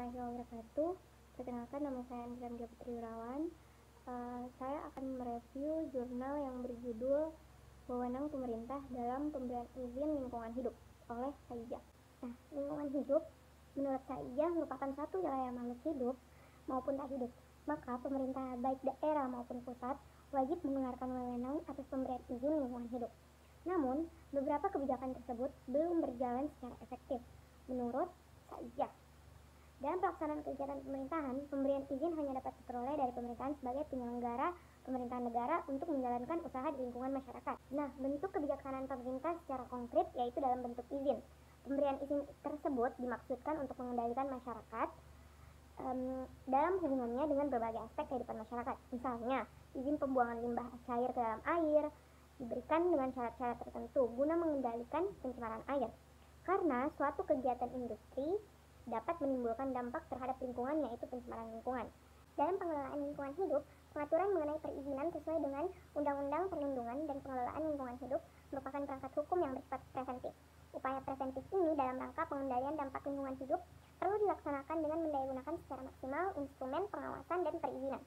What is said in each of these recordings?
warahmatullahi wabarakatuh. Perkenalkan, nama saya Andrea Putri Wirawan. Saya akan mereview jurnal yang berjudul Wewenang Pemerintah dalam Pemberian Izin Lingkungan Hidup oleh Saijah. Lingkungan hidup menurut Saijah merupakan satu wilayah makhluk hidup maupun tak hidup. Maka pemerintah baik daerah maupun pusat wajib mengeluarkan wewenang atas pemberian izin lingkungan hidup. Namun, beberapa kebijakan tersebut belum berjalan secara efektif menurut Saijah. Dalam pelaksanaan kegiatan pemerintahan, pemberian izin hanya dapat diperoleh dari pemerintahan sebagai penyelenggara pemerintahan negara untuk menjalankan usaha di lingkungan masyarakat. Bentuk kebijaksanaan pemerintah secara konkret yaitu dalam bentuk izin. Pemberian izin tersebut dimaksudkan untuk mengendalikan masyarakat dalam hubungannya dengan berbagai aspek kehidupan masyarakat. Misalnya, izin pembuangan limbah cair ke dalam air diberikan dengan syarat-syarat tertentu guna mengendalikan pencemaran air. Karena suatu kegiatan industri dapat menimbulkan dampak terhadap lingkungan, yaitu pencemaran lingkungan. Dalam pengelolaan lingkungan hidup, pengaturan mengenai perizinan sesuai dengan Undang-Undang Perlindungan dan Pengelolaan Lingkungan Hidup merupakan perangkat hukum yang bersifat preventif. Upaya preventif ini dalam rangka pengendalian dampak lingkungan hidup perlu dilaksanakan dengan mendayagunakan secara maksimal instrumen pengawasan dan perizinan.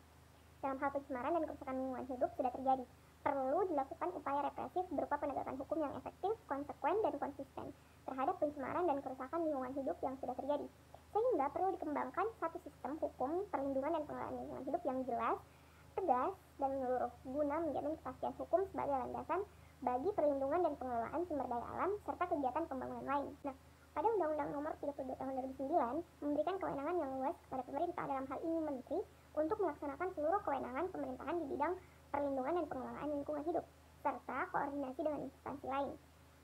Dalam hal pencemaran dan kerusakan lingkungan hidup sudah terjadi, perlu dilakukan upaya represif berupa penegakan hukum yang efektif, konsekuen, dan konsisten terhadap pencemaran dan kerusakan lingkungan hidup yang sudah terjadi. Sehingga perlu dikembangkan satu sistem hukum perlindungan dan pengelolaan lingkungan hidup yang jelas, tegas, dan menyeluruh guna menjamin kepastian hukum sebagai landasan bagi perlindungan dan pengelolaan sumber daya alam serta kegiatan pembangunan lain. Pada Undang-Undang Nomor 32 Tahun 2009 memberikan kewenangan yang luas kepada pemerintah, dalam hal ini Menteri, untuk melaksanakan seluruh kewenangan pemerintahan di bidang perlindungan dan pengelolaan lingkungan hidup serta koordinasi dengan instansi lain.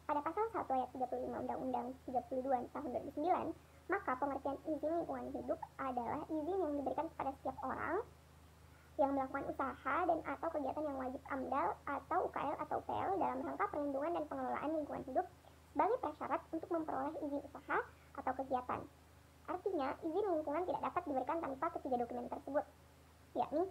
Pada pasal 1 ayat 35 Undang-Undang 32 Tahun 2009, maka pengertian izin lingkungan hidup adalah izin yang diberikan kepada setiap orang yang melakukan usaha dan atau kegiatan yang wajib AMDAL atau UKL atau UPL dalam rangka perlindungan dan pengelolaan lingkungan hidup sebagai prasyarat untuk memperoleh izin usaha atau kegiatan. Artinya, izin lingkungan tidak dapat diberikan tanpa ketiga dokumen tersebut, yakni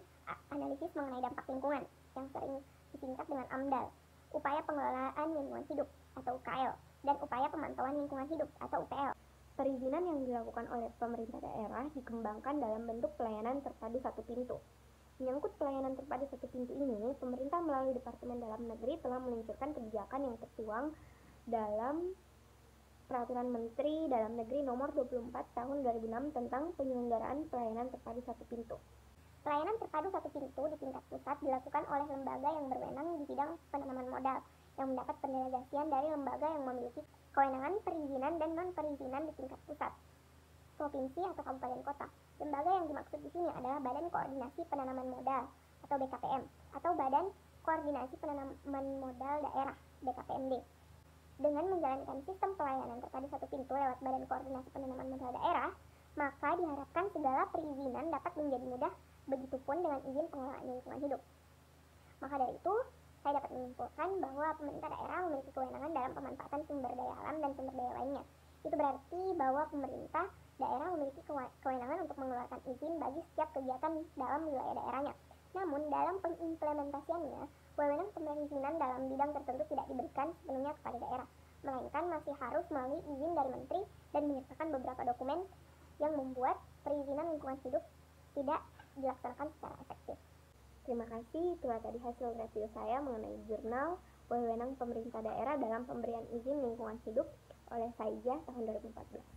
analisis mengenai dampak lingkungan yang sering disingkat dengan AMDAL, upaya pengelolaan lingkungan hidup atau UKL, dan upaya pemantauan lingkungan hidup atau UPL. Perizinan yang dilakukan oleh pemerintah daerah dikembangkan dalam bentuk pelayanan terpadu satu pintu. Menyangkut pelayanan terpadu satu pintu ini, pemerintah melalui Departemen Dalam Negeri telah meluncurkan kebijakan yang tertuang dalam Peraturan Menteri Dalam Negeri Nomor 24 Tahun 2006 tentang penyelenggaraan pelayanan terpadu satu pintu. Pelayanan terpadu satu pintu di tingkat pusat dilakukan oleh lembaga yang berwenang di bidang penanaman modal yang mendapat pendelegasian dari lembaga yang memiliki kewenangan perizinan dan non-perizinan di tingkat pusat, provinsi atau kabupaten kota. Lembaga yang dimaksud di sini adalah Badan Koordinasi Penanaman Modal atau BKPM atau Badan Koordinasi Penanaman Modal Daerah BKPMD. Dengan menjalankan sistem pelayanan terpadu satu pintu lewat Badan Koordinasi Penanaman Modal Daerah, maka diharapkan segala perizinan dapat menjadi mudah, begitupun dengan izin pengelolaan lingkungan hidup. Maka dari itu, saya dapat menyimpulkan bahwa pemerintah daerah memiliki kewenangan dalam pemanfaatan sumber daya alam dan sumber daya lainnya. Itu berarti bahwa pemerintah daerah memiliki kewenangan untuk mengeluarkan izin bagi setiap kegiatan dalam wilayah daerahnya. Namun, dalam pengimplementasiannya, wewenang perizinan dalam bidang tertentu tidak diberikan sepenuhnya kepada daerah, melainkan masih harus melalui izin dari menteri dan menyertakan beberapa dokumen yang membuat perizinan lingkungan hidup tidak dilaksanakan secara efektif. Terima kasih, itulah tadi hasil review saya mengenai jurnal Wewenang Pemerintah Daerah dalam Pemberian Izin Lingkungan Hidup oleh Saijah tahun 2014.